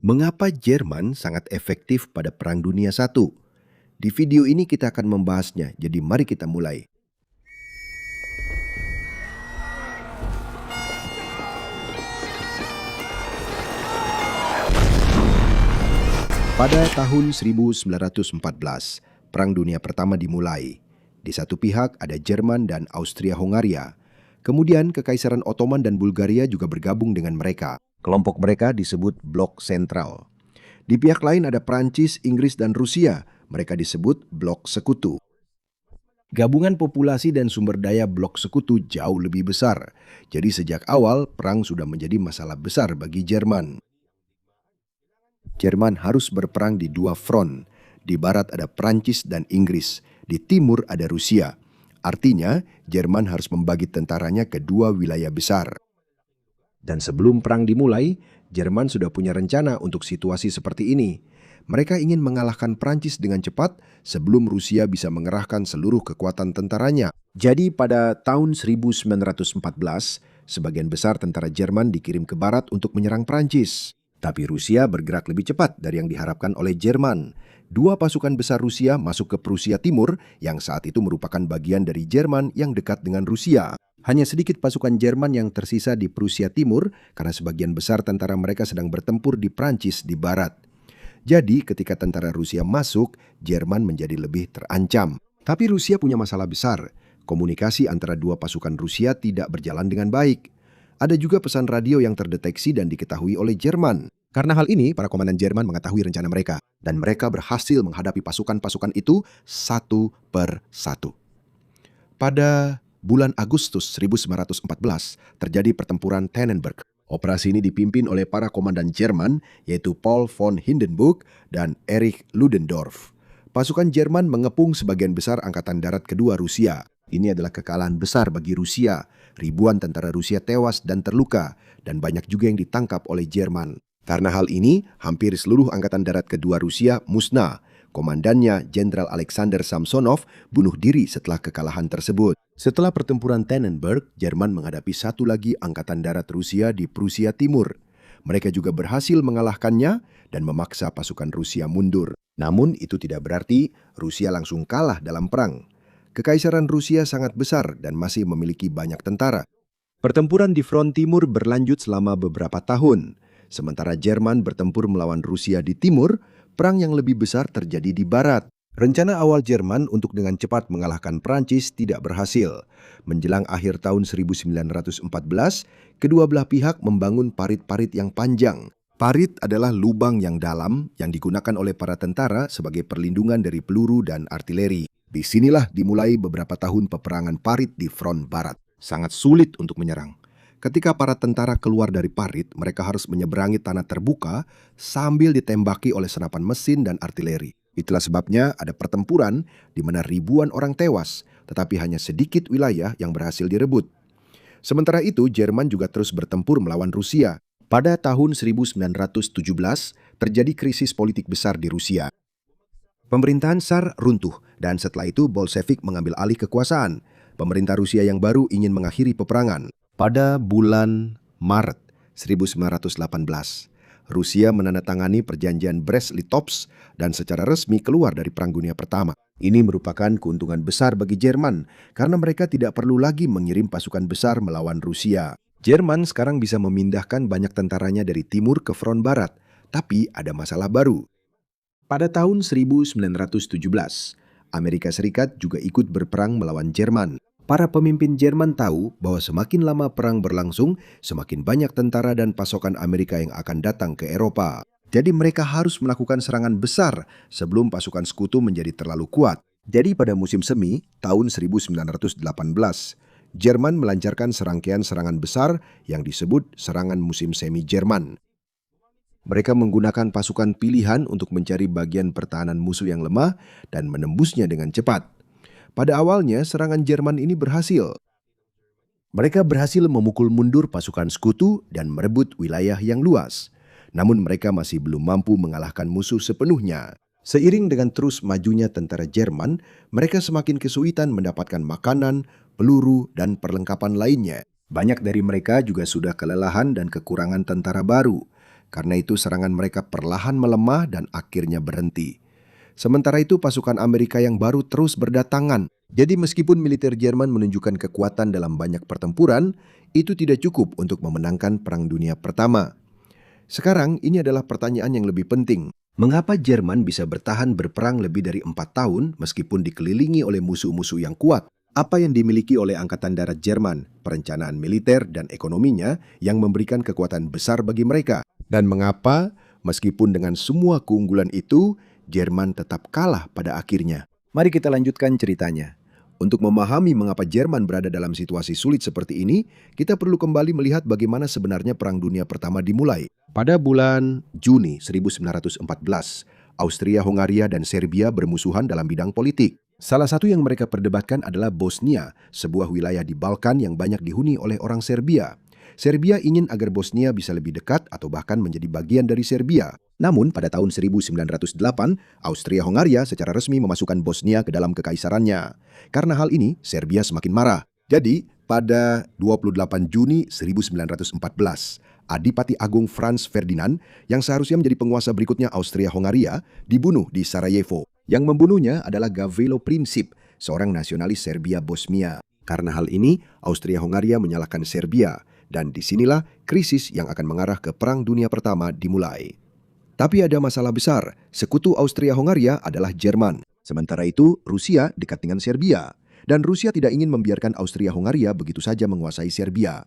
Mengapa Jerman sangat efektif pada Perang Dunia I? Di video ini kita akan membahasnya, jadi mari kita mulai. Pada tahun 1914, Perang Dunia Pertama dimulai. Di satu pihak ada Jerman dan Austria-Hongaria. Kemudian Kekaisaran Ottoman dan Bulgaria juga bergabung dengan mereka. Kelompok mereka disebut Blok Sentral. Di pihak lain ada Prancis, Inggris, dan Rusia. Mereka disebut Blok Sekutu. Gabungan populasi dan sumber daya Blok Sekutu jauh lebih besar. Jadi sejak awal, perang sudah menjadi masalah besar bagi Jerman. Jerman harus berperang di dua front. Di barat ada Prancis dan Inggris. Di timur ada Rusia. Artinya, Jerman harus membagi tentaranya ke dua wilayah besar. Dan sebelum perang dimulai, Jerman sudah punya rencana untuk situasi seperti ini. Mereka ingin mengalahkan Prancis dengan cepat sebelum Rusia bisa mengerahkan seluruh kekuatan tentaranya. Jadi pada tahun 1914, sebagian besar tentara Jerman dikirim ke barat untuk menyerang Prancis. Tapi Rusia bergerak lebih cepat dari yang diharapkan oleh Jerman. Dua pasukan besar Rusia masuk ke Prusia Timur yang saat itu merupakan bagian dari Jerman yang dekat dengan Rusia. Hanya sedikit pasukan Jerman yang tersisa di Prusia Timur karena sebagian besar tentara mereka sedang bertempur di Prancis di barat. Jadi ketika tentara Rusia masuk, Jerman menjadi lebih terancam. Tapi Rusia punya masalah besar. Komunikasi antara dua pasukan Rusia tidak berjalan dengan baik. Ada juga pesan radio yang terdeteksi dan diketahui oleh Jerman. Karena hal ini, para komandan Jerman mengetahui rencana mereka. Dan mereka berhasil menghadapi pasukan-pasukan itu satu per satu. Pada bulan Agustus 1914, terjadi pertempuran Tannenberg. Operasi ini dipimpin oleh para komandan Jerman, yaitu Paul von Hindenburg dan Erich Ludendorff. Pasukan Jerman mengepung sebagian besar Angkatan Darat Kedua Rusia. Ini adalah kekalahan besar bagi Rusia. Ribuan tentara Rusia tewas dan terluka, dan banyak juga yang ditangkap oleh Jerman. Karena hal ini, hampir seluruh Angkatan Darat Kedua Rusia musnah. Komandannya, Jenderal Alexander Samsonov, bunuh diri setelah kekalahan tersebut. Setelah pertempuran Tannenberg, Jerman menghadapi satu lagi Angkatan Darat Rusia di Prusia Timur. Mereka juga berhasil mengalahkannya dan memaksa pasukan Rusia mundur. Namun itu tidak berarti Rusia langsung kalah dalam perang. Kekaisaran Rusia sangat besar dan masih memiliki banyak tentara. Pertempuran di front timur berlanjut selama beberapa tahun. Sementara Jerman bertempur melawan Rusia di timur, perang yang lebih besar terjadi di barat. Rencana awal Jerman untuk dengan cepat mengalahkan Prancis tidak berhasil. Menjelang akhir tahun 1914, kedua belah pihak membangun parit-parit yang panjang. Parit adalah lubang yang dalam yang digunakan oleh para tentara sebagai perlindungan dari peluru dan artileri. Disinilah dimulai beberapa tahun peperangan parit di front barat. Sangat sulit untuk menyerang. Ketika para tentara keluar dari parit, mereka harus menyeberangi tanah terbuka sambil ditembaki oleh senapan mesin dan artileri. Itulah sebabnya ada pertempuran di mana ribuan orang tewas, tetapi hanya sedikit wilayah yang berhasil direbut. Sementara itu, Jerman juga terus bertempur melawan Rusia. Pada tahun 1917, terjadi krisis politik besar di Rusia. Pemerintahan Tsar runtuh dan setelah itu Bolshevik mengambil alih kekuasaan. Pemerintah Rusia yang baru ingin mengakhiri peperangan. Pada bulan Maret 1918, Rusia menandatangani perjanjian Brest-Litovsk dan secara resmi keluar dari Perang Dunia Pertama. Ini merupakan keuntungan besar bagi Jerman karena mereka tidak perlu lagi mengirim pasukan besar melawan Rusia. Jerman sekarang bisa memindahkan banyak tentaranya dari timur ke front barat, tapi ada masalah baru. Pada tahun 1917, Amerika Serikat juga ikut berperang melawan Jerman. Para pemimpin Jerman tahu bahwa semakin lama perang berlangsung, semakin banyak tentara dan pasokan Amerika yang akan datang ke Eropa. Jadi mereka harus melakukan serangan besar sebelum pasukan sekutu menjadi terlalu kuat. Jadi pada musim semi, tahun 1918, Jerman melancarkan serangkaian serangan besar yang disebut serangan musim semi Jerman. Mereka menggunakan pasukan pilihan untuk mencari bagian pertahanan musuh yang lemah dan menembusnya dengan cepat. Pada awalnya, serangan Jerman ini berhasil. Mereka berhasil memukul mundur pasukan sekutu dan merebut wilayah yang luas. Namun mereka masih belum mampu mengalahkan musuh sepenuhnya. Seiring dengan terus majunya tentara Jerman, mereka semakin kesulitan mendapatkan makanan, peluru, dan perlengkapan lainnya. Banyak dari mereka juga sudah kelelahan dan kekurangan tentara baru. Karena itu serangan mereka perlahan melemah dan akhirnya berhenti. Sementara itu pasukan Amerika yang baru terus berdatangan. Jadi meskipun militer Jerman menunjukkan kekuatan dalam banyak pertempuran, itu tidak cukup untuk memenangkan Perang Dunia Pertama. Sekarang ini adalah pertanyaan yang lebih penting. Mengapa Jerman bisa bertahan berperang lebih dari 4 tahun meskipun dikelilingi oleh musuh-musuh yang kuat? Apa yang dimiliki oleh Angkatan Darat Jerman, perencanaan militer dan ekonominya yang memberikan kekuatan besar bagi mereka? Dan mengapa, meskipun dengan semua keunggulan itu, Jerman tetap kalah pada akhirnya? Mari kita lanjutkan ceritanya. Untuk memahami mengapa Jerman berada dalam situasi sulit seperti ini, kita perlu kembali melihat bagaimana sebenarnya Perang Dunia Pertama dimulai. Pada bulan Juni 1914, Austria-Hongaria dan Serbia bermusuhan dalam bidang politik. Salah satu yang mereka perdebatkan adalah Bosnia, sebuah wilayah di Balkan yang banyak dihuni oleh orang Serbia. Serbia ingin agar Bosnia bisa lebih dekat atau bahkan menjadi bagian dari Serbia. Namun pada tahun 1908, Austria-Hongaria secara resmi memasukkan Bosnia ke dalam kekaisarannya. Karena hal ini, Serbia semakin marah. Jadi, pada 28 Juni 1914, Adipati Agung Franz Ferdinand, yang seharusnya menjadi penguasa berikutnya Austria-Hongaria, dibunuh di Sarajevo. Yang membunuhnya adalah Gavrilo Princip, seorang nasionalis Serbia Bosnia. Karena hal ini, Austria-Hongaria menyalahkan Serbia, dan disinilah krisis yang akan mengarah ke Perang Dunia Pertama dimulai. Tapi ada masalah besar, sekutu Austria-Hongaria adalah Jerman. Sementara itu, Rusia dekat dengan Serbia. Dan Rusia tidak ingin membiarkan Austria-Hongaria begitu saja menguasai Serbia.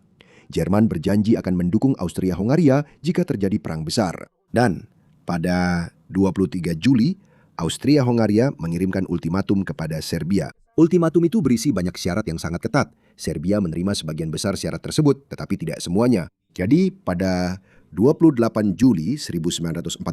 Jerman berjanji akan mendukung Austria-Hongaria jika terjadi perang besar. Dan pada 23 Juli, Austria-Hongaria mengirimkan ultimatum kepada Serbia. Ultimatum itu berisi banyak syarat yang sangat ketat. Serbia menerima sebagian besar syarat tersebut, tetapi tidak semuanya. Jadi pada 28 Juli 1914,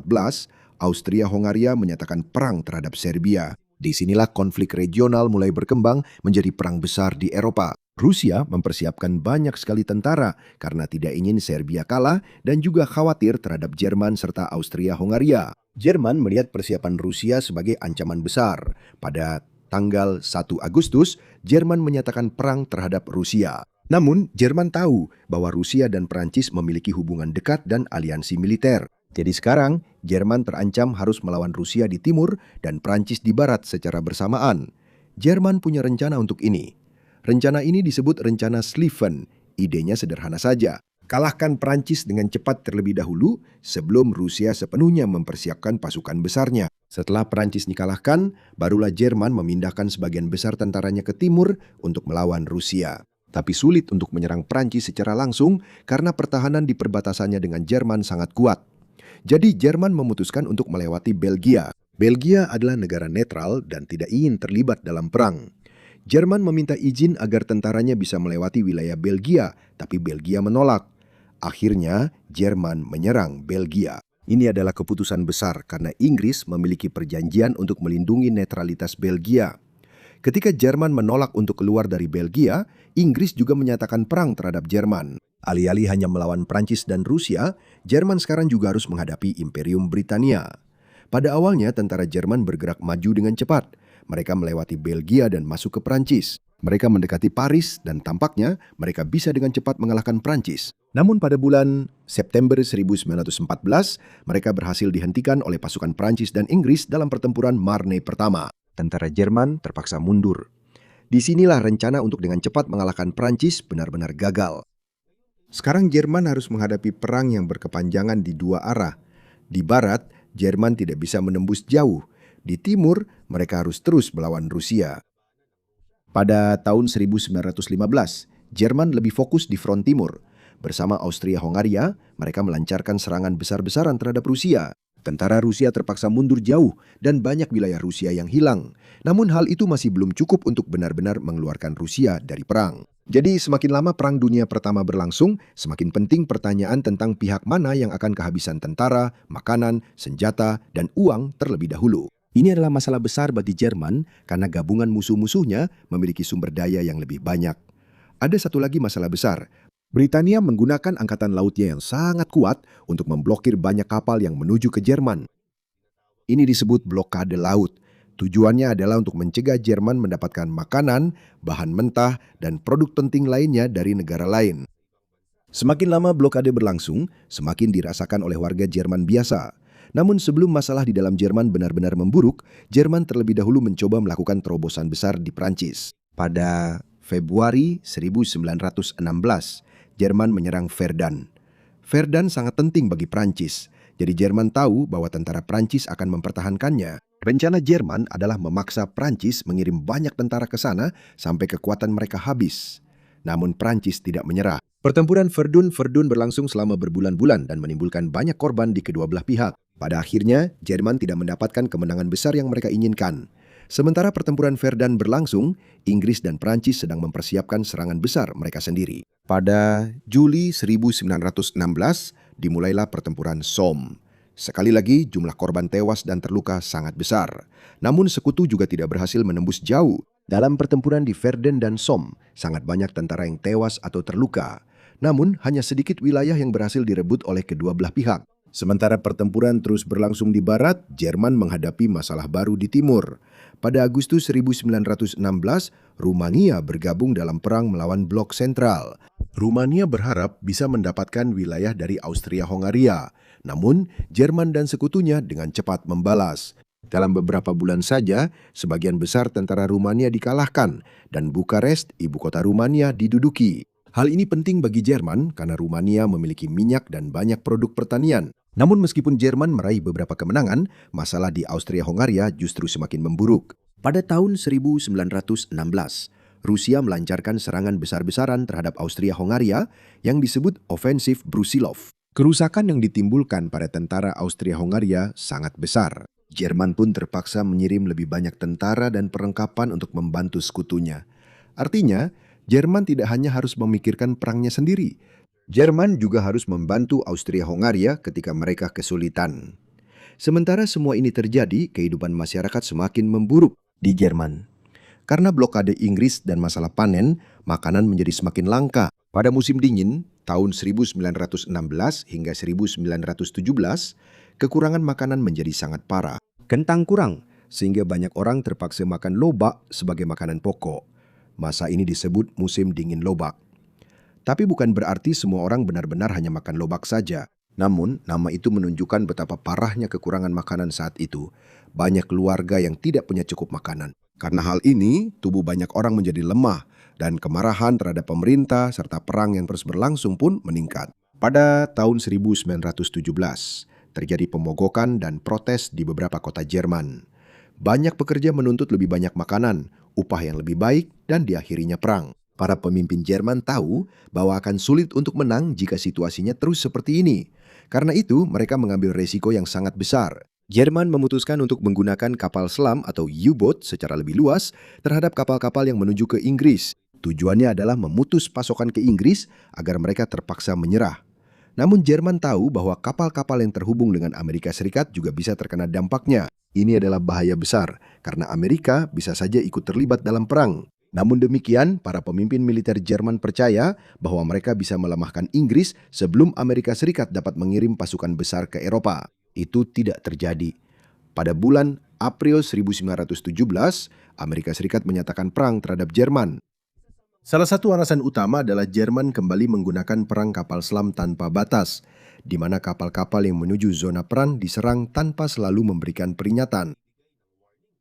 Austria-Hongaria menyatakan perang terhadap Serbia. Disinilah konflik regional mulai berkembang menjadi perang besar di Eropa. Rusia mempersiapkan banyak sekali tentara karena tidak ingin Serbia kalah dan juga khawatir terhadap Jerman serta Austria-Hongaria. Jerman melihat persiapan Rusia sebagai ancaman besar. Pada tanggal 1 Agustus, Jerman menyatakan perang terhadap Rusia. Namun, Jerman tahu bahwa Rusia dan Prancis memiliki hubungan dekat dan aliansi militer. Jadi sekarang, Jerman terancam harus melawan Rusia di timur dan Prancis di barat secara bersamaan. Jerman punya rencana untuk ini. Rencana ini disebut Rencana Schlieffen. Idenya sederhana saja. Kalahkan Prancis dengan cepat terlebih dahulu sebelum Rusia sepenuhnya mempersiapkan pasukan besarnya. Setelah Prancis dikalahkan, barulah Jerman memindahkan sebagian besar tentaranya ke timur untuk melawan Rusia. Tapi sulit untuk menyerang Prancis secara langsung karena pertahanan di perbatasannya dengan Jerman sangat kuat. Jadi Jerman memutuskan untuk melewati Belgia. Belgia adalah negara netral dan tidak ingin terlibat dalam perang. Jerman meminta izin agar tentaranya bisa melewati wilayah Belgia, tapi Belgia menolak. Akhirnya, Jerman menyerang Belgia. Ini adalah keputusan besar karena Inggris memiliki perjanjian untuk melindungi netralitas Belgia. Ketika Jerman menolak untuk keluar dari Belgia, Inggris juga menyatakan perang terhadap Jerman. Alih-alih hanya melawan Prancis dan Rusia, Jerman sekarang juga harus menghadapi Imperium Britania. Pada awalnya, tentara Jerman bergerak maju dengan cepat. Mereka melewati Belgia dan masuk ke Prancis. Mereka mendekati Paris dan tampaknya mereka bisa dengan cepat mengalahkan Prancis. Namun pada bulan September 1914, mereka berhasil dihentikan oleh pasukan Prancis dan Inggris dalam pertempuran Marne pertama. Tentara Jerman terpaksa mundur. Disinilah rencana untuk dengan cepat mengalahkan Prancis benar-benar gagal. Sekarang Jerman harus menghadapi perang yang berkepanjangan di dua arah. Di barat, Jerman tidak bisa menembus jauh. Di timur, mereka harus terus melawan Rusia. Pada tahun 1915, Jerman lebih fokus di front timur. Bersama Austria-Hongaria, mereka melancarkan serangan besar-besaran terhadap Rusia. Tentara Rusia terpaksa mundur jauh dan banyak wilayah Rusia yang hilang. Namun hal itu masih belum cukup untuk benar-benar mengeluarkan Rusia dari perang. Jadi semakin lama Perang Dunia Pertama berlangsung, semakin penting pertanyaan tentang pihak mana yang akan kehabisan tentara, makanan, senjata, dan uang terlebih dahulu. Ini adalah masalah besar bagi Jerman karena gabungan musuh-musuhnya memiliki sumber daya yang lebih banyak. Ada satu lagi masalah besar. Britania menggunakan angkatan lautnya yang sangat kuat untuk memblokir banyak kapal yang menuju ke Jerman. Ini disebut blokade laut. Tujuannya adalah untuk mencegah Jerman mendapatkan makanan, bahan mentah, dan produk penting lainnya dari negara lain. Semakin lama blokade berlangsung, semakin dirasakan oleh warga Jerman biasa. Namun sebelum masalah di dalam Jerman benar-benar memburuk, Jerman terlebih dahulu mencoba melakukan terobosan besar di Prancis. Pada Februari 1916, Jerman menyerang Verdun. Verdun sangat penting bagi Prancis, jadi Jerman tahu bahwa tentara Prancis akan mempertahankannya. Rencana Jerman adalah memaksa Prancis mengirim banyak tentara ke sana sampai kekuatan mereka habis. Namun Prancis tidak menyerah. Pertempuran Verdun berlangsung selama berbulan-bulan dan menimbulkan banyak korban di kedua belah pihak. Pada akhirnya, Jerman tidak mendapatkan kemenangan besar yang mereka inginkan. Sementara pertempuran Verdun berlangsung, Inggris dan Prancis sedang mempersiapkan serangan besar mereka sendiri. Pada Juli 1916, dimulailah pertempuran Somme. Sekali lagi, jumlah korban tewas dan terluka sangat besar. Namun sekutu juga tidak berhasil menembus jauh. Dalam pertempuran di Verdun dan Somme, sangat banyak tentara yang tewas atau terluka. Namun, hanya sedikit wilayah yang berhasil direbut oleh kedua belah pihak. Sementara pertempuran terus berlangsung di barat, Jerman menghadapi masalah baru di timur. Pada Agustus 1916, Rumania bergabung dalam perang melawan Blok Sentral. Rumania berharap bisa mendapatkan wilayah dari Austria-Hongaria. Namun, Jerman dan sekutunya dengan cepat membalas. Dalam beberapa bulan saja, sebagian besar tentara Rumania dikalahkan dan Bukares, ibu kota Rumania, diduduki. Hal ini penting bagi Jerman karena Rumania memiliki minyak dan banyak produk pertanian. Namun meskipun Jerman meraih beberapa kemenangan, masalah di Austria-Hongaria justru semakin memburuk. Pada tahun 1916, Rusia melancarkan serangan besar-besaran terhadap Austria-Hongaria yang disebut Ofensif Brusilov. Kerusakan yang ditimbulkan pada tentara Austria-Hongaria sangat besar. Jerman pun terpaksa mengirim lebih banyak tentara dan perlengkapan untuk membantu sekutunya. Artinya, Jerman tidak hanya harus memikirkan perangnya sendiri. Jerman juga harus membantu Austria-Hongaria ketika mereka kesulitan. Sementara semua ini terjadi, kehidupan masyarakat semakin memburuk di Jerman. Karena blokade Inggris dan masalah panen, makanan menjadi semakin langka. Pada musim dingin, tahun 1916 hingga 1917, kekurangan makanan menjadi sangat parah. Kentang kurang, sehingga banyak orang terpaksa makan lobak sebagai makanan pokok. Masa ini disebut musim dingin lobak. Tapi bukan berarti semua orang benar-benar hanya makan lobak saja. Namun, nama itu menunjukkan betapa parahnya kekurangan makanan saat itu. Banyak keluarga yang tidak punya cukup makanan. Karena hal ini, tubuh banyak orang menjadi lemah dan kemarahan terhadap pemerintah serta perang yang terus berlangsung pun meningkat. Pada tahun 1917, terjadi pemogokan dan protes di beberapa kota Jerman. Banyak pekerja menuntut lebih banyak makanan, upah yang lebih baik, dan diakhirinya perang. Para pemimpin Jerman tahu bahwa akan sulit untuk menang jika situasinya terus seperti ini. Karena itu, mereka mengambil resiko yang sangat besar. Jerman memutuskan untuk menggunakan kapal selam atau U-boat secara lebih luas terhadap kapal-kapal yang menuju ke Inggris. Tujuannya adalah memutus pasokan ke Inggris agar mereka terpaksa menyerah. Namun Jerman tahu bahwa kapal-kapal yang terhubung dengan Amerika Serikat juga bisa terkena dampaknya. Ini adalah bahaya besar karena Amerika bisa saja ikut terlibat dalam perang. Namun demikian, para pemimpin militer Jerman percaya bahwa mereka bisa melemahkan Inggris sebelum Amerika Serikat dapat mengirim pasukan besar ke Eropa. Itu tidak terjadi. Pada bulan April 1917, Amerika Serikat menyatakan perang terhadap Jerman. Salah satu alasan utama adalah Jerman kembali menggunakan perang kapal selam tanpa batas, di mana kapal-kapal yang menuju zona perang diserang tanpa selalu memberikan peringatan.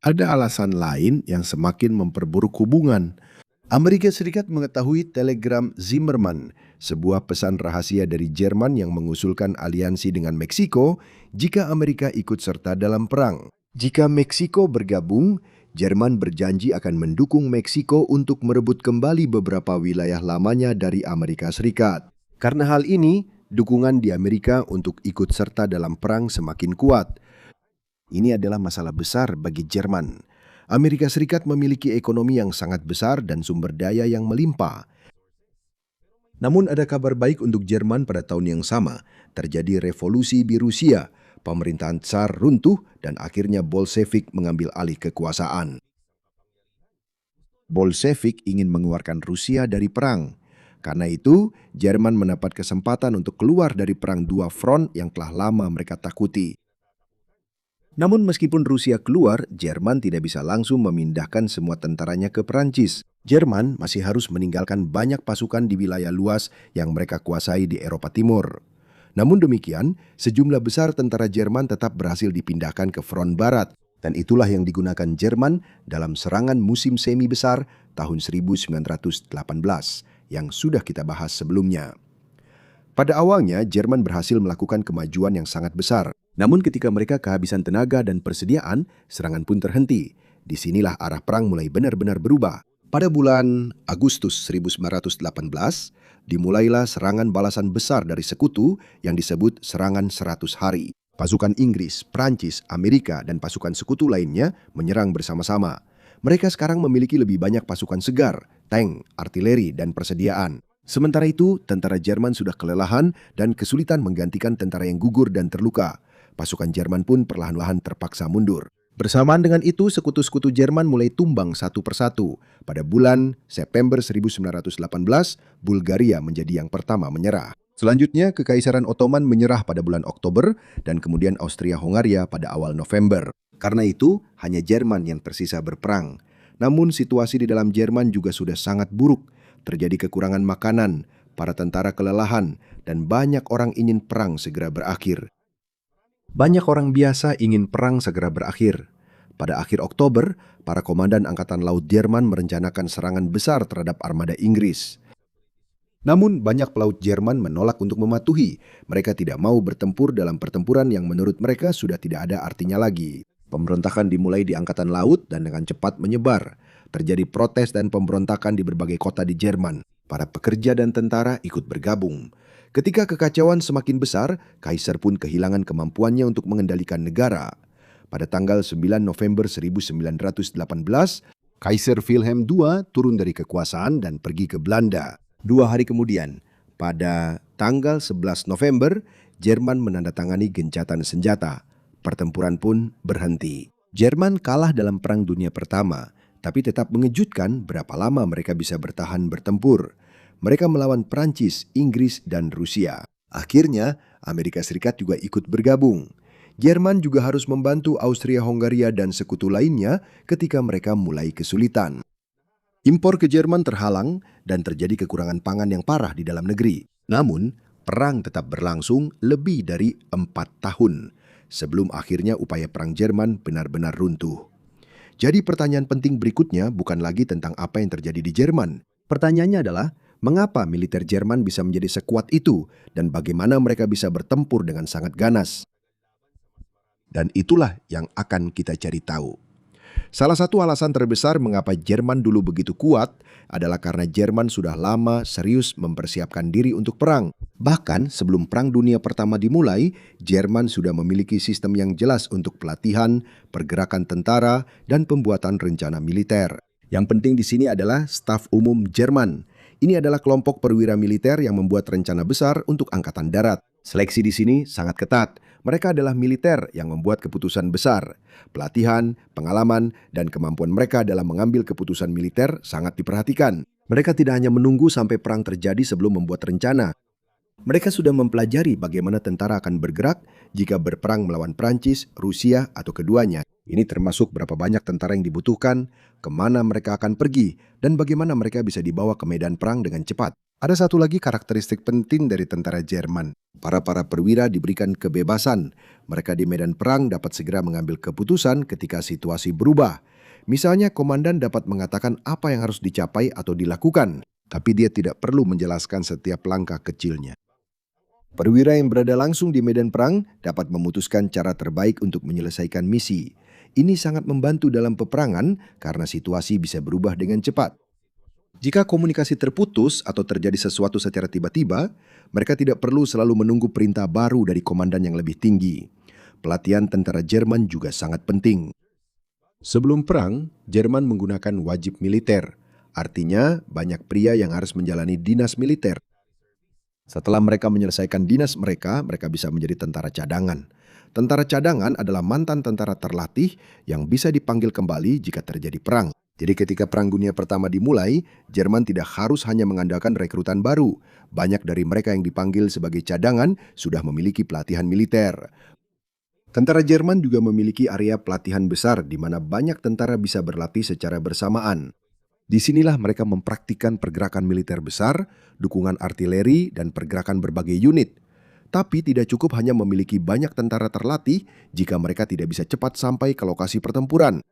Ada alasan lain yang semakin memperburuk hubungan. Amerika Serikat mengetahui telegram Zimmermann, sebuah pesan rahasia dari Jerman yang mengusulkan aliansi dengan Meksiko jika Amerika ikut serta dalam perang. Jika Meksiko bergabung, Jerman berjanji akan mendukung Meksiko untuk merebut kembali beberapa wilayah lamanya dari Amerika Serikat. Karena hal ini, dukungan di Amerika untuk ikut serta dalam perang semakin kuat. Ini adalah masalah besar bagi Jerman. Amerika Serikat memiliki ekonomi yang sangat besar dan sumber daya yang melimpah. Namun ada kabar baik untuk Jerman pada tahun yang sama. Terjadi revolusi di Rusia. Pemerintahan Tsar runtuh dan akhirnya Bolshevik mengambil alih kekuasaan. Bolshevik ingin mengeluarkan Rusia dari perang. Karena itu, Jerman mendapat kesempatan untuk keluar dari perang dua front yang telah lama mereka takuti. Namun meskipun Rusia keluar, Jerman tidak bisa langsung memindahkan semua tentaranya ke Perancis. Jerman masih harus meninggalkan banyak pasukan di wilayah luas yang mereka kuasai di Eropa Timur. Namun demikian, sejumlah besar tentara Jerman tetap berhasil dipindahkan ke front barat. Dan itulah yang digunakan Jerman dalam serangan musim semi besar tahun 1918 yang sudah kita bahas sebelumnya. Pada awalnya, Jerman berhasil melakukan kemajuan yang sangat besar. Namun ketika mereka kehabisan tenaga dan persediaan, serangan pun terhenti. Disinilah arah perang mulai benar-benar berubah. Pada bulan Agustus 1918, dimulailah serangan balasan besar dari sekutu yang disebut Serangan 100 Hari. Pasukan Inggris, Prancis, Amerika, dan pasukan sekutu lainnya menyerang bersama-sama. Mereka sekarang memiliki lebih banyak pasukan segar, tank, artileri, dan persediaan. Sementara itu, tentara Jerman sudah kelelahan dan kesulitan menggantikan tentara yang gugur dan terluka. Pasukan Jerman pun perlahan-lahan terpaksa mundur. Bersamaan dengan itu, sekutu-sekutu Jerman mulai tumbang satu persatu. Pada bulan September 1918, Bulgaria menjadi yang pertama menyerah. Selanjutnya, Kekaisaran Ottoman menyerah pada bulan Oktober dan kemudian Austria-Hongaria pada awal November. Karena itu, hanya Jerman yang tersisa berperang. Namun situasi di dalam Jerman juga sudah sangat buruk. Terjadi kekurangan makanan, para tentara kelelahan, dan banyak orang ingin perang segera berakhir. Banyak orang biasa ingin perang segera berakhir. Pada akhir Oktober, para komandan Angkatan Laut Jerman merencanakan serangan besar terhadap armada Inggris. Namun banyak pelaut Jerman menolak untuk mematuhi. Mereka tidak mau bertempur dalam pertempuran yang menurut mereka sudah tidak ada artinya lagi. Pemberontakan dimulai di Angkatan Laut dan dengan cepat menyebar. Terjadi protes dan pemberontakan di berbagai kota di Jerman. Para pekerja dan tentara ikut bergabung. Ketika kekacauan semakin besar, Kaisar pun kehilangan kemampuannya untuk mengendalikan negara. Pada tanggal 9 November 1918, Kaiser Wilhelm II turun dari kekuasaan dan pergi ke Belanda. 2 hari kemudian, pada tanggal 11 November, Jerman menandatangani gencatan senjata. Pertempuran pun berhenti. Jerman kalah dalam Perang Dunia Pertama, tapi tetap mengejutkan berapa lama mereka bisa bertahan bertempur. Mereka melawan Prancis, Inggris, dan Rusia. Akhirnya, Amerika Serikat juga ikut bergabung. Jerman juga harus membantu Austria-Hongaria dan sekutu lainnya ketika mereka mulai kesulitan. Impor ke Jerman terhalang dan terjadi kekurangan pangan yang parah di dalam negeri. Namun, perang tetap berlangsung lebih dari 4 tahun sebelum akhirnya upaya perang Jerman benar-benar runtuh. Jadi pertanyaan penting berikutnya bukan lagi tentang apa yang terjadi di Jerman. Pertanyaannya adalah, mengapa militer Jerman bisa menjadi sekuat itu dan bagaimana mereka bisa bertempur dengan sangat ganas? Dan itulah yang akan kita cari tahu. Salah satu alasan terbesar mengapa Jerman dulu begitu kuat adalah karena Jerman sudah lama serius mempersiapkan diri untuk perang. Bahkan sebelum Perang Dunia Pertama dimulai, Jerman sudah memiliki sistem yang jelas untuk pelatihan, pergerakan tentara, dan pembuatan rencana militer. Yang penting di sini adalah Staf Umum Jerman. Ini adalah kelompok perwira militer yang membuat rencana besar untuk Angkatan Darat. Seleksi di sini sangat ketat. Mereka adalah militer yang membuat keputusan besar. Pelatihan, pengalaman, dan kemampuan mereka dalam mengambil keputusan militer sangat diperhatikan. Mereka tidak hanya menunggu sampai perang terjadi sebelum membuat rencana. Mereka sudah mempelajari bagaimana tentara akan bergerak jika berperang melawan Prancis, Rusia, atau keduanya. Ini termasuk berapa banyak tentara yang dibutuhkan, kemana mereka akan pergi, dan bagaimana mereka bisa dibawa ke medan perang dengan cepat. Ada satu lagi karakteristik penting dari tentara Jerman. Para perwira diberikan kebebasan. Mereka di medan perang dapat segera mengambil keputusan ketika situasi berubah. Misalnya, komandan dapat mengatakan apa yang harus dicapai atau dilakukan, tapi dia tidak perlu menjelaskan setiap langkah kecilnya. Perwira yang berada langsung di medan perang dapat memutuskan cara terbaik untuk menyelesaikan misi. Ini sangat membantu dalam peperangan karena situasi bisa berubah dengan cepat. Jika komunikasi terputus atau terjadi sesuatu secara tiba-tiba, mereka tidak perlu selalu menunggu perintah baru dari komandan yang lebih tinggi. Pelatihan tentara Jerman juga sangat penting. Sebelum perang, Jerman menggunakan wajib militer. Artinya, banyak pria yang harus menjalani dinas militer. Setelah mereka menyelesaikan dinas mereka bisa menjadi tentara cadangan. Tentara cadangan adalah mantan tentara terlatih yang bisa dipanggil kembali jika terjadi perang. Jadi ketika Perang Dunia Pertama dimulai, Jerman tidak harus hanya mengandalkan rekrutan baru. Banyak dari mereka yang dipanggil sebagai cadangan sudah memiliki pelatihan militer. Tentara Jerman juga memiliki area pelatihan besar di mana banyak tentara bisa berlatih secara bersamaan. Disinilah mereka mempraktikkan pergerakan militer besar, dukungan artileri, dan pergerakan berbagai unit. Tapi tidak cukup hanya memiliki banyak tentara terlatih jika mereka tidak bisa cepat sampai ke lokasi pertempuran.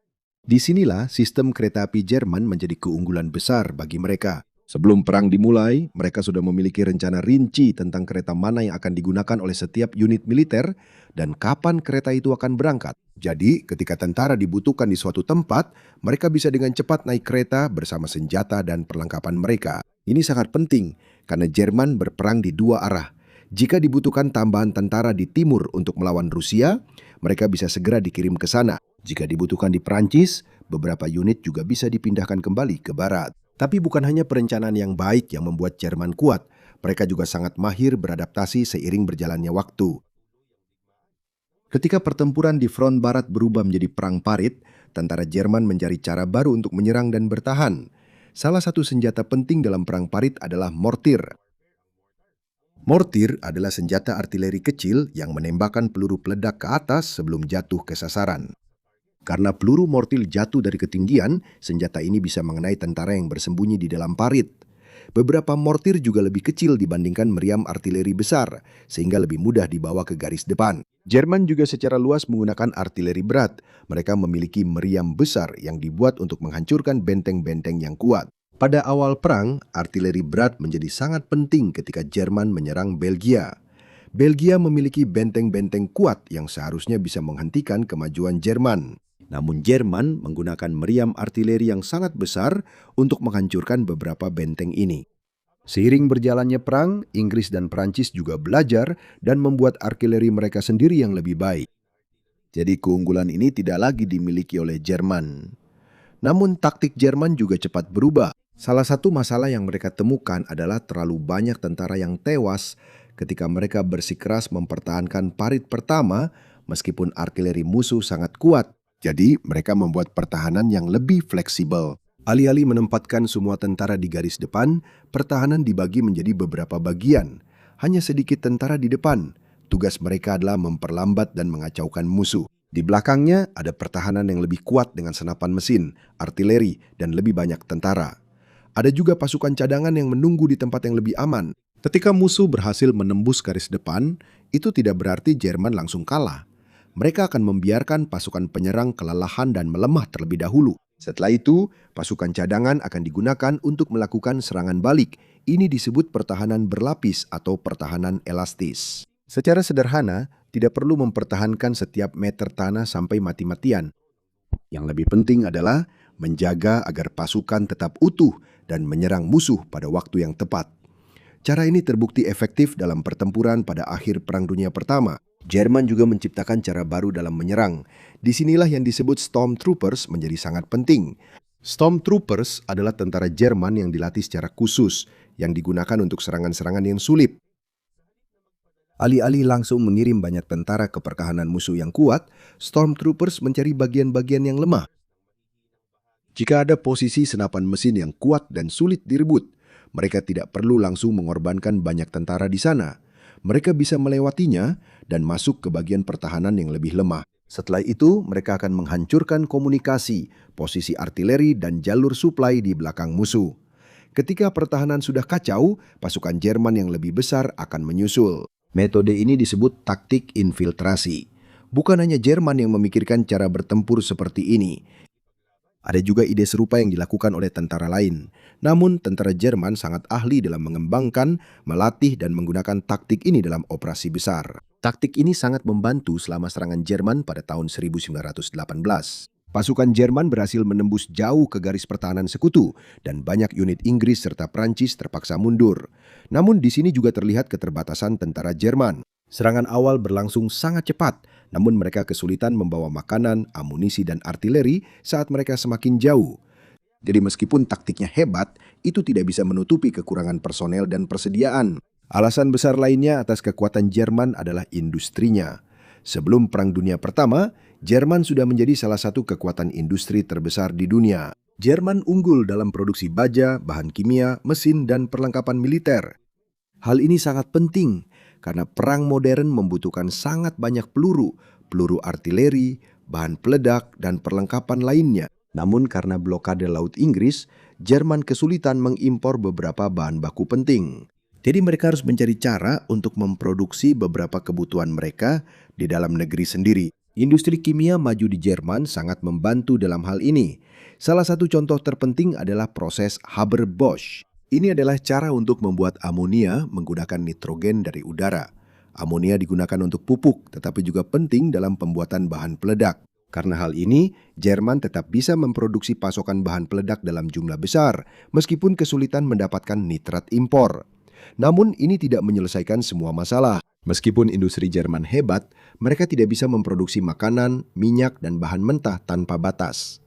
Disinilah sistem kereta api Jerman menjadi keunggulan besar bagi mereka. Sebelum perang dimulai, mereka sudah memiliki rencana rinci tentang kereta mana yang akan digunakan oleh setiap unit militer dan kapan kereta itu akan berangkat. Jadi, ketika tentara dibutuhkan di suatu tempat, mereka bisa dengan cepat naik kereta bersama senjata dan perlengkapan mereka. Ini sangat penting karena Jerman berperang di dua arah. Jika dibutuhkan tambahan tentara di timur untuk melawan Rusia, mereka bisa segera dikirim ke sana. Jika dibutuhkan di Prancis, beberapa unit juga bisa dipindahkan kembali ke barat. Tapi bukan hanya perencanaan yang baik yang membuat Jerman kuat, mereka juga sangat mahir beradaptasi seiring berjalannya waktu. Ketika pertempuran di front barat berubah menjadi perang parit, tentara Jerman mencari cara baru untuk menyerang dan bertahan. Salah satu senjata penting dalam perang parit adalah mortir. Mortir adalah senjata artileri kecil yang menembakkan peluru peledak ke atas sebelum jatuh ke sasaran. Karena peluru mortir jatuh dari ketinggian, senjata ini bisa mengenai tentara yang bersembunyi di dalam parit. Beberapa mortir juga lebih kecil dibandingkan meriam artileri besar, sehingga lebih mudah dibawa ke garis depan. Jerman juga secara luas menggunakan artileri berat. Mereka memiliki meriam besar yang dibuat untuk menghancurkan benteng-benteng yang kuat. Pada awal perang, artileri berat menjadi sangat penting ketika Jerman menyerang Belgia. Belgia memiliki benteng-benteng kuat yang seharusnya bisa menghentikan kemajuan Jerman. Namun Jerman menggunakan meriam artileri yang sangat besar untuk menghancurkan beberapa benteng ini. Seiring berjalannya perang, Inggris dan Prancis juga belajar dan membuat artileri mereka sendiri yang lebih baik. Jadi keunggulan ini tidak lagi dimiliki oleh Jerman. Namun taktik Jerman juga cepat berubah. Salah satu masalah yang mereka temukan adalah terlalu banyak tentara yang tewas ketika mereka bersikeras mempertahankan parit pertama meskipun artileri musuh sangat kuat. Jadi mereka membuat pertahanan yang lebih fleksibel. Alih-alih menempatkan semua tentara di garis depan, pertahanan dibagi menjadi beberapa bagian. Hanya sedikit tentara di depan. Tugas mereka adalah memperlambat dan mengacaukan musuh. Di belakangnya ada pertahanan yang lebih kuat dengan senapan mesin, artileri, dan lebih banyak tentara. Ada juga pasukan cadangan yang menunggu di tempat yang lebih aman. Ketika musuh berhasil menembus garis depan, itu tidak berarti Jerman langsung kalah. Mereka akan membiarkan pasukan penyerang kelelahan dan melemah terlebih dahulu. Setelah itu, pasukan cadangan akan digunakan untuk melakukan serangan balik. Ini disebut pertahanan berlapis atau pertahanan elastis. Secara sederhana, tidak perlu mempertahankan setiap meter tanah sampai mati-matian. Yang lebih penting adalah menjaga agar pasukan tetap utuh dan menyerang musuh pada waktu yang tepat. Cara ini terbukti efektif dalam pertempuran pada akhir Perang Dunia Pertama. Jerman juga menciptakan cara baru dalam menyerang. Disinilah yang disebut Stormtroopers menjadi sangat penting. Stormtroopers adalah tentara Jerman yang dilatih secara khusus, yang digunakan untuk serangan-serangan yang sulit. Alih-alih langsung mengirim banyak tentara ke pertahanan musuh yang kuat, Stormtroopers mencari bagian-bagian yang lemah. Jika ada posisi senapan mesin yang kuat dan sulit direbut, mereka tidak perlu langsung mengorbankan banyak tentara di sana. Mereka bisa melewatinya dan masuk ke bagian pertahanan yang lebih lemah. Setelah itu, mereka akan menghancurkan komunikasi, posisi artileri, dan jalur suplai di belakang musuh. Ketika pertahanan sudah kacau, pasukan Jerman yang lebih besar akan menyusul. Metode ini disebut taktik infiltrasi. Bukan hanya Jerman yang memikirkan cara bertempur seperti ini. Ada juga ide serupa yang dilakukan oleh tentara lain. Namun, tentara Jerman sangat ahli dalam mengembangkan, melatih, dan menggunakan taktik ini dalam operasi besar. Taktik ini sangat membantu selama serangan Jerman pada tahun 1918. Pasukan Jerman berhasil menembus jauh ke garis pertahanan sekutu, dan banyak unit Inggris serta Prancis terpaksa mundur. Namun, di sini juga terlihat keterbatasan tentara Jerman. Serangan awal berlangsung sangat cepat, namun mereka kesulitan membawa makanan, amunisi, dan artileri saat mereka semakin jauh. Jadi meskipun taktiknya hebat, itu tidak bisa menutupi kekurangan personel dan persediaan. Alasan besar lainnya atas kekuatan Jerman adalah industrinya. Sebelum Perang Dunia Pertama, Jerman sudah menjadi salah satu kekuatan industri terbesar di dunia. Jerman unggul dalam produksi baja, bahan kimia, mesin, dan perlengkapan militer. Hal ini sangat penting karena perang modern membutuhkan sangat banyak peluru, peluru artileri, bahan peledak, dan perlengkapan lainnya. Namun karena blokade Laut Inggris, Jerman kesulitan mengimpor beberapa bahan baku penting. Jadi mereka harus mencari cara untuk memproduksi beberapa kebutuhan mereka di dalam negeri sendiri. Industri kimia maju di Jerman sangat membantu dalam hal ini. Salah satu contoh terpenting adalah proses Haber-Bosch. Ini adalah cara untuk membuat amonia menggunakan nitrogen dari udara. Amonia digunakan untuk pupuk, tetapi juga penting dalam pembuatan bahan peledak. Karena hal ini, Jerman tetap bisa memproduksi pasokan bahan peledak dalam jumlah besar, meskipun kesulitan mendapatkan nitrat impor. Namun ini tidak menyelesaikan semua masalah. Meskipun industri Jerman hebat, mereka tidak bisa memproduksi makanan, minyak, dan bahan mentah tanpa batas.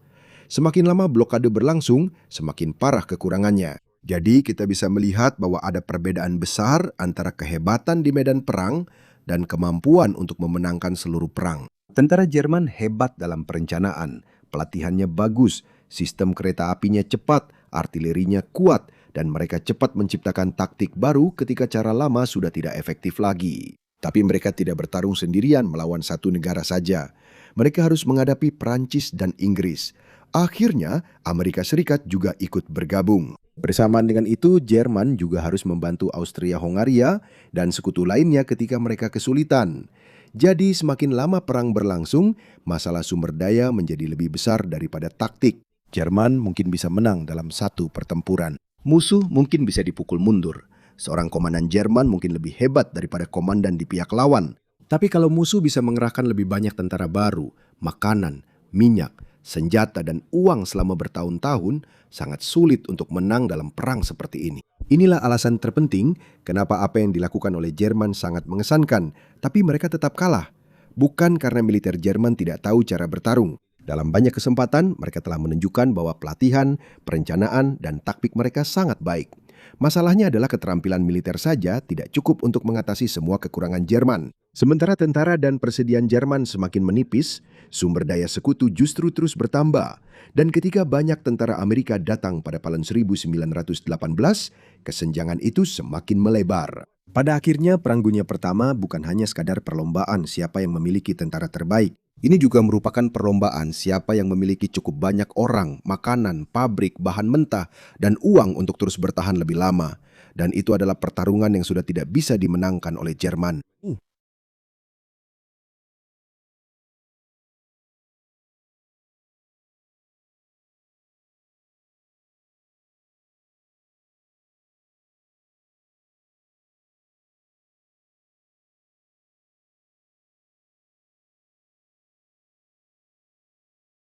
Semakin lama blokade berlangsung, semakin parah kekurangannya. Jadi kita bisa melihat bahwa ada perbedaan besar antara kehebatan di medan perang dan kemampuan untuk memenangkan seluruh perang. Tentara Jerman hebat dalam perencanaan, pelatihannya bagus, sistem kereta apinya cepat, artilerinya kuat, dan mereka cepat menciptakan taktik baru ketika cara lama sudah tidak efektif lagi. Tapi mereka tidak bertarung sendirian melawan satu negara saja. Mereka harus menghadapi Prancis dan Inggris. Akhirnya, Amerika Serikat juga ikut bergabung. Bersamaan dengan itu, Jerman juga harus membantu Austria-Hongaria dan sekutu lainnya ketika mereka kesulitan. Jadi semakin lama perang berlangsung, masalah sumber daya menjadi lebih besar daripada taktik. Jerman mungkin bisa menang dalam satu pertempuran. Musuh mungkin bisa dipukul mundur. Seorang komandan Jerman mungkin lebih hebat daripada komandan di pihak lawan. Tapi kalau musuh bisa mengerahkan lebih banyak tentara baru, makanan, minyak, senjata, dan uang selama bertahun-tahun, sangat sulit untuk menang dalam perang seperti ini. Inilah alasan terpenting kenapa apa yang dilakukan oleh Jerman sangat mengesankan, tapi mereka tetap kalah. Bukan karena militer Jerman tidak tahu cara bertarung. Dalam banyak kesempatan, mereka telah menunjukkan bahwa pelatihan, perencanaan, dan taktik mereka sangat baik. Masalahnya adalah keterampilan militer saja tidak cukup untuk mengatasi semua kekurangan Jerman. Sementara tentara dan persediaan Jerman semakin menipis, sumber daya sekutu justru terus bertambah. Dan ketika banyak tentara Amerika datang pada tahun 1918, kesenjangan itu semakin melebar. Pada akhirnya, Perang Dunia Pertama bukan hanya sekadar perlombaan siapa yang memiliki tentara terbaik. Ini juga merupakan perlombaan siapa yang memiliki cukup banyak orang, makanan, pabrik, bahan mentah, dan uang untuk terus bertahan lebih lama. Dan itu adalah pertarungan yang sudah tidak bisa dimenangkan oleh Jerman.